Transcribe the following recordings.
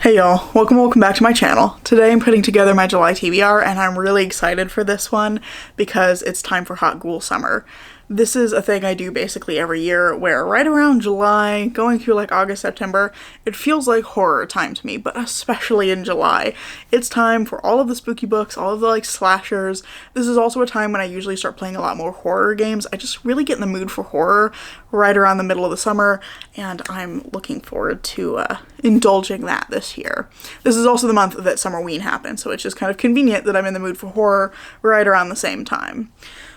Hey y'all, welcome back to my channel. Today I'm putting together my July TBR and I'm really excited for this one because it's time for Hot Ghoul Summer. This is a thing I do basically every year where right around July, going through like August, September, it feels like horror time to me, but especially in July. It's time for all of the spooky books, all of the like slashers. This is also a time when I usually start playing a lot more horror games. I just really get in the mood for horror right around the middle of the summer, and I'm looking forward to indulging that this year. This is also the month that Summerween happens, so it's just kind of convenient that I'm in the mood for horror right around the same time.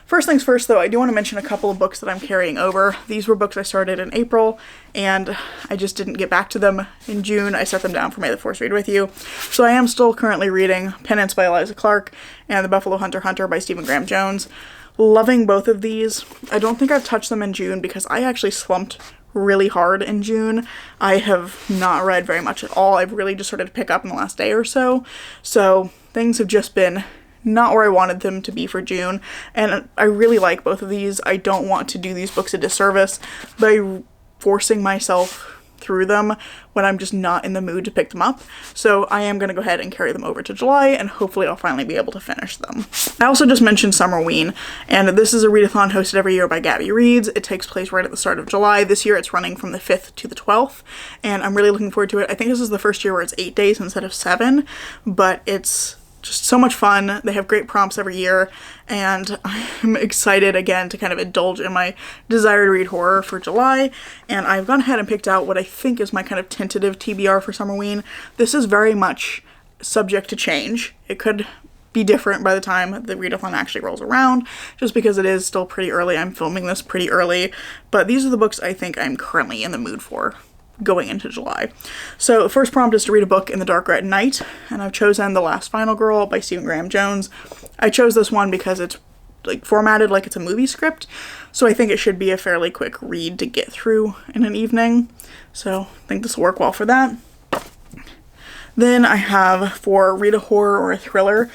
First things first though, I do want to mention a couple of books that I'm carrying over. These were books I started in April, and I just didn't get back to them in June. I set them down for May the 4th read with you. So I am still currently reading Penance by Eliza Clark and The Buffalo Hunter by Stephen Graham Jones. Loving both of these. I don't think I've touched them in June because I actually slumped really hard in June. I have not read very much at all. I've really just started to pick up in the last day or so. So things have just been not where I wanted them to be for June, and I really like both of these. I don't want to do these books a disservice by forcing myself through them when I'm just not in the mood to pick them up. So I am going to go ahead and carry them over to July, and hopefully I'll finally be able to finish them. I also just mentioned Summerween, and this is a readathon hosted every year by Gabby Reads. It takes place right at the start of July. This year it's running from the 5th to the 12th, and I'm really looking forward to it. I think this is the first year where it's 8 days instead of 7, but it's just so much fun. They have great prompts every year, and I'm excited again to kind of indulge in my desire to read horror for July, and I've gone ahead and picked out what I think is my kind of tentative TBR for Summerween. This is very much subject to change. It could be different by the time the readathon actually rolls around, just because it is still pretty early. I'm filming this pretty early, but these are the books I think I'm currently in the mood for going into July. So the first prompt is to read a book in the dark at night, and I've chosen The Last Final Girl by Stephen Graham Jones. I chose this one because it's like formatted like it's a movie script, so I think it should be a fairly quick read to get through in an evening, so I think this will work well for that. Then I have, for read a horror or a thriller,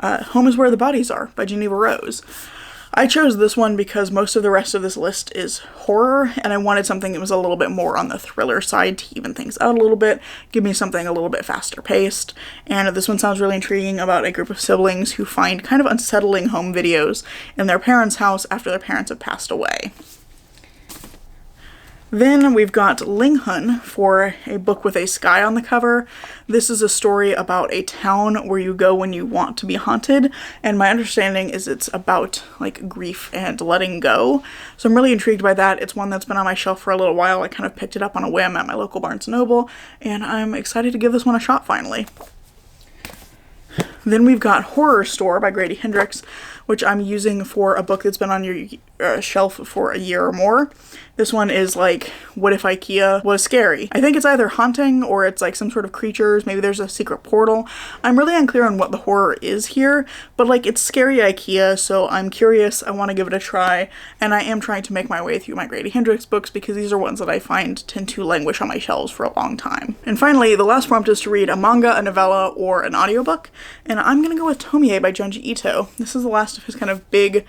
Home is Where the Bodies Are by Geneva Rose. I chose this one because most of the rest of this list is horror, and I wanted something that was a little bit more on the thriller side to even things out a little bit, give me something a little bit faster paced. And this one sounds really intriguing, about a group of siblings who find kind of unsettling home videos in their parents' house after their parents have passed away. Then we've got Ling Hun for a book with a sky on the cover. This is a story about a town where you go when you want to be haunted, and my understanding is it's about like grief and letting go. So I'm really intrigued by that. It's one that's been on my shelf for a little while. I kind of picked it up on a whim at my local Barnes & Noble, and I'm excited to give this one a shot finally. Then we've got Horror Store by Grady Hendrix, which I'm using for a book that's been on your shelf for a year or more. This one is like, what if IKEA was scary? I think it's either haunting or it's like some sort of creatures. Maybe there's a secret portal. I'm really unclear on what the horror is here, but like it's scary IKEA, so I'm curious. I want to give it a try, and I am trying to make my way through my Grady Hendrix books because these are ones that I find tend to languish on my shelves for a long time. And finally, the last prompt is to read a manga, a novella, or an audiobook, and I'm gonna go with Tomie by Junji Ito. This is the last of his kind of big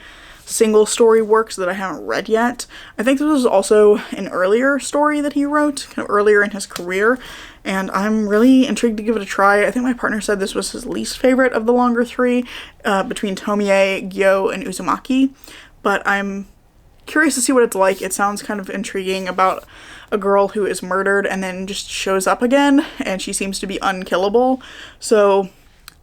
single story works that I haven't read yet. I think this was also an earlier story that he wrote, kind of earlier in his career, and I'm really intrigued to give it a try. I think my partner said this was his least favorite of the longer three, between Tomie, Gyo, and Uzumaki, but I'm curious to see what it's like. It sounds kind of intriguing, about a girl who is murdered and then just shows up again, and she seems to be unkillable, so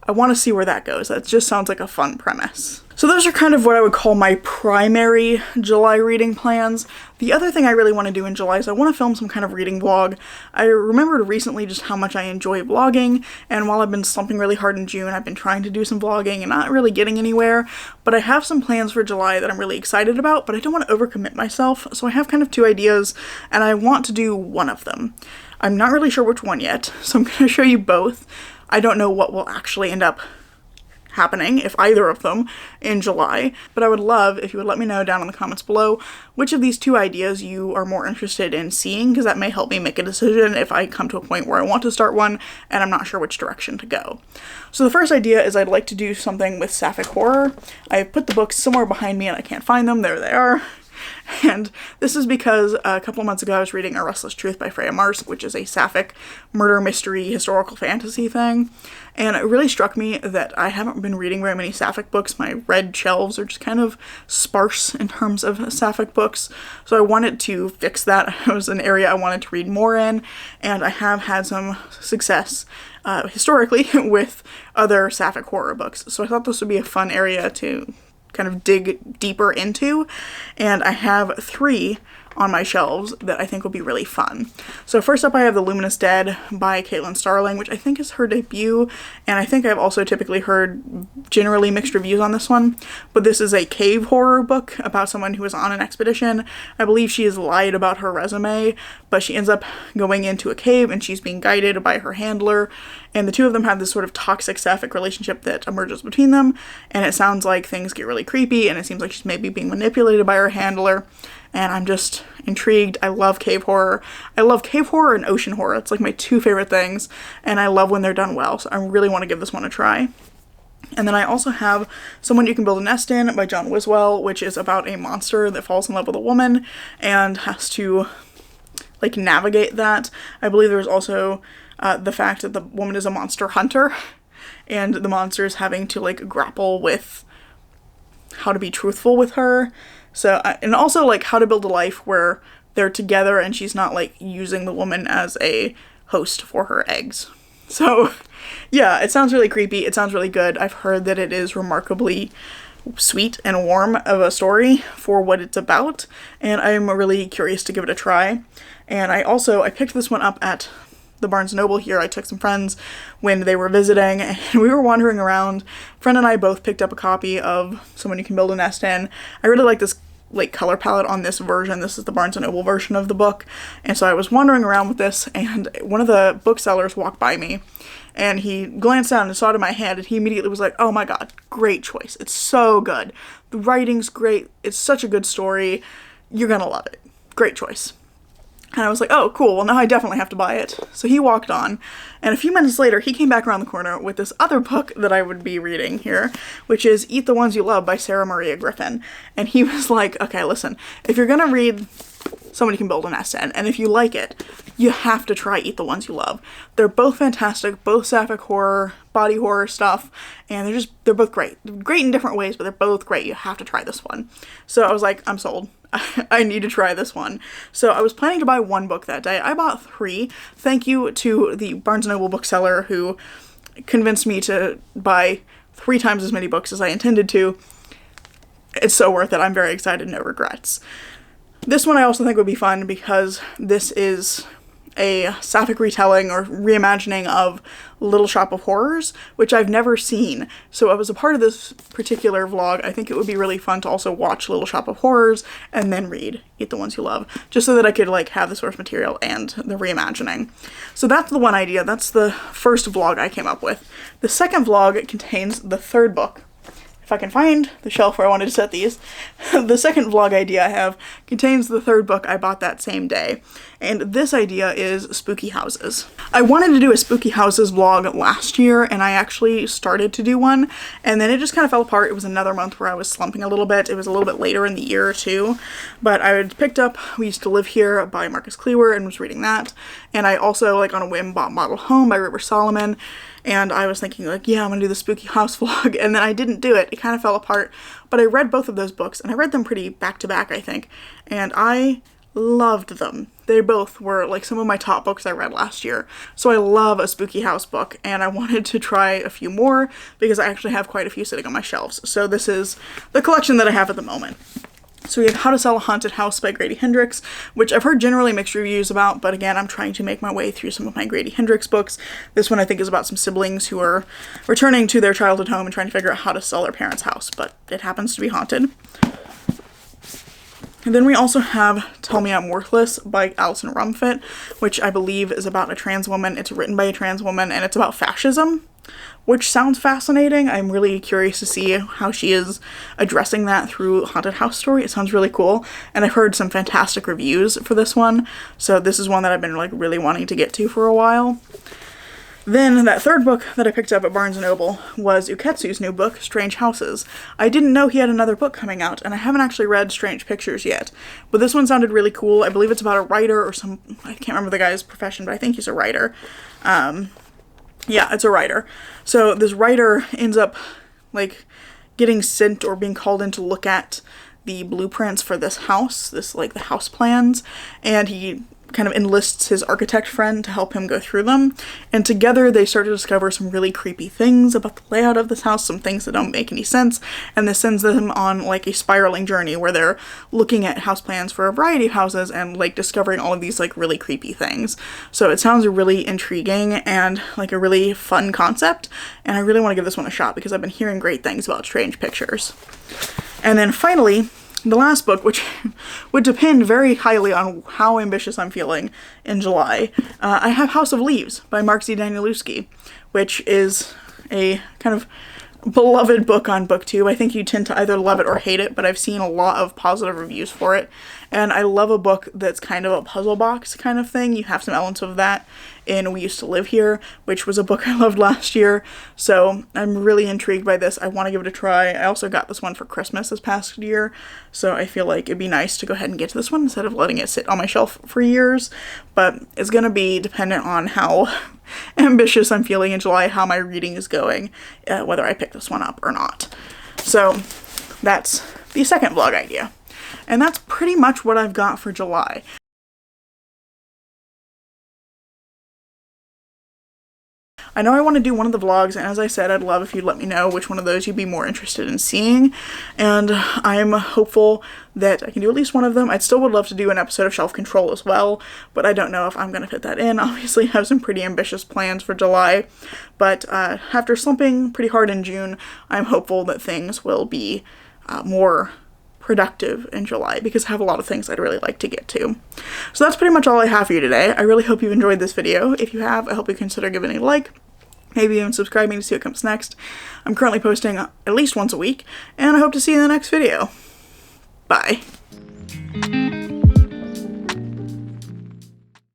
I want to see where that goes. That just sounds like a fun premise. So those are kind of what I would call my primary July reading plans. The other thing I really want to do in July is I want to film some kind of reading vlog. I remembered recently just how much I enjoy vlogging, and while I've been slumping really hard in June, I've been trying to do some vlogging and not really getting anywhere, but I have some plans for July that I'm really excited about, but I don't want to overcommit myself, so I have kind of two ideas, and I want to do one of them. I'm not really sure which one yet, so I'm going to show you both. I don't know what will actually end up happening, if either of them, in July, but I would love if you would let me know down in the comments below which of these two ideas you are more interested in seeing, because that may help me make a decision if I come to a point where I want to start one and I'm not sure which direction to go. So the first idea is I'd like to do something with sapphic horror. I put the books somewhere behind me and I can't find them. There they are. And this is because a couple of months ago I was reading A Restless Truth by Freya Marsh, which is a sapphic murder mystery historical fantasy thing. And it really struck me that I haven't been reading very many sapphic books. My read shelves are just kind of sparse in terms of sapphic books. So I wanted to fix that. It was an area I wanted to read more in, and I have had some success historically with other sapphic horror books. So I thought this would be a fun area to kind of dig deeper into, and I have 3 on my shelves that I think will be really fun. So first up I have The Luminous Dead by Caitlin Starling, which I think is her debut, and I think I've also typically heard generally mixed reviews on this one, but this is a cave horror book about someone who is on an expedition. I believe she has lied about her resume, but she ends up going into a cave and she's being guided by her handler, and the two of them have this sort of toxic sapphic relationship that emerges between them, and it sounds like things get really creepy, and it seems like she's maybe being manipulated by her handler. And I'm just intrigued. I love cave horror. I love cave horror and ocean horror. It's like my 2 favorite things, and I love when they're done well, so I really want to give this one a try. And then I also have Someone You Can Build a Nest In by John Wiswell, which is about a monster that falls in love with a woman and has to, like, navigate that. I believe there's also the fact that the woman is a monster hunter, and the monster is having to, like, grapple with how to be truthful with her. So, and also, like, how to build a life where they're together and she's not, like, using the woman as a host for her eggs. So, yeah, it sounds really creepy. It sounds really good. I've heard that it is remarkably sweet and warm of a story for what it's about, and I'm really curious to give it a try. And I picked this one up at the Barnes & Noble here. I took some friends when they were visiting, and we were wandering around. Friend and I both picked up a copy of Someone You Can Build a Nest In. I really like this, like, color palette on this version. This is the Barnes & Noble version of the book, and so I was wandering around with this, and one of the booksellers walked by me, and he glanced down and saw it in my hand, and he immediately was like, "Oh my god, great choice. It's so good. The writing's great. It's such a good story. You're gonna love it. Great choice." And I was like, "Oh, cool, well now I definitely have to buy it." So he walked on, and a few minutes later he came back around the corner with this other book that I would be reading here, which is Eat the Ones You Love by Sarah Maria Griffin. And he was like, "Okay, listen, if you're gonna read Someone You Can Build a Nest In, and if you like it, you have to try Eat the Ones You Love. They're both fantastic, both sapphic horror, body horror stuff, and they're both great. Great in different ways, but they're both great. You have to try this one." So I was like, I'm sold. I need to try this one. So I was planning to buy 1 book that day. I bought 3. Thank you to the Barnes & Noble bookseller who convinced me to buy 3 times as many books as I intended to. It's so worth it. I'm very excited, no regrets. This one I also think would be fun because this is a sapphic retelling or reimagining of Little Shop of Horrors, which I've never seen. So I was a part of this particular vlog. I think it would be really fun to also watch Little Shop of Horrors and then read Eat the Ones You Love, just so that I could, like, have the source material and the reimagining. So that's the one idea. That's the first vlog I came up with. The second vlog contains the 3rd book. If I can find the shelf where I wanted to set these. The second vlog idea I have contains the 3rd book I bought that same day, and this idea is spooky houses. I wanted to do a spooky houses vlog last year, and I actually started to do one, and then it just kind of fell apart. It was another month where I was slumping a little bit. It was a little bit later in the year too, but I had picked up We Used to Live Here by Marcus Cleaver and was reading that, and I also, like, on a whim bought Model Home by River Solomon. And I was thinking, like, yeah, I'm gonna do the spooky house vlog, and then I didn't do it. It kind of fell apart, but I read both of those books, and I read them pretty back to back, I think, and I loved them. They both were, like, some of my top books I read last year. So I love a spooky house book, and I wanted to try a few more because I actually have quite a few sitting on my shelves. So this is the collection that I have at the moment. So we have How to Sell a Haunted House by Grady Hendrix, which I've heard generally mixed reviews about, but again, I'm trying to make my way through some of my Grady Hendrix books. This one I think is about some siblings who are returning to their childhood home and trying to figure out how to sell their parents' house, but it happens to be haunted. And then we also have Tell Me I'm Worthless by Alison Rumfitt, which I believe is about a trans woman. It's written by a trans woman, and it's about fascism, which sounds fascinating. I'm really curious to see how she is addressing that through Haunted House Story. It sounds really cool, and I've heard some fantastic reviews for this one, so this is one that I've been, like, really wanting to get to for a while. Then that third book that I picked up at Barnes & Noble was Uketsu's new book, Strange Houses. I didn't know he had another book coming out, and I haven't actually read Strange Pictures yet, but this one sounded really cool. I believe it's about a writer or I can't remember the guy's profession, but I think he's a writer. Yeah, it's a writer. So this writer ends up, like, getting sent or being called in to look at the blueprints for this house, the house plans, and he kind of enlists his architect friend to help him go through them, and together they start to discover some really creepy things about the layout of this house, some things that don't make any sense, and this sends them on like a spiraling journey where they're looking at house plans for a variety of houses and like discovering all of these like really creepy things. So it sounds really intriguing and like a really fun concept, and I really want to give this one a shot because I've been hearing great things about Strange Pictures. And then finally, the last book, which would depend very highly on how ambitious I'm feeling in July, I have House of Leaves by Mark Z. Danielewski, which is a kind of beloved book on BookTube. I think you tend to either love it or hate it, but I've seen a lot of positive reviews for it, and I love a book that's kind of a puzzle box kind of thing. You have some elements of that in We Used to Live Here, which was a book I loved last year, so I'm really intrigued by this. I want to give it a try. I also got this one for Christmas this past year, so I feel like it'd be nice to go ahead and get to this one instead of letting it sit on my shelf for years, but it's going to be dependent on how ambitious I'm feeling in July, how my reading is going, whether I pick this one up or not. So that's the second vlog idea. And that's pretty much what I've got for July. I know I want to do one of the vlogs, and as I said, I'd love if you'd let me know which one of those you'd be more interested in seeing, and I'm hopeful that I can do at least one of them. I still would love to do an episode of Shelf Control as well, but I don't know if I'm going to fit that in. Obviously, I have some pretty ambitious plans for July, but after slumping pretty hard in June, I'm hopeful that things will be more productive in July because I have a lot of things I'd really like to get to. So that's pretty much all I have for you today. I really hope you've enjoyed this video. If you have, I hope you consider giving it a like, maybe even subscribing to see what comes next. I'm currently posting at least once a week, and I hope to see you in the next video. Bye.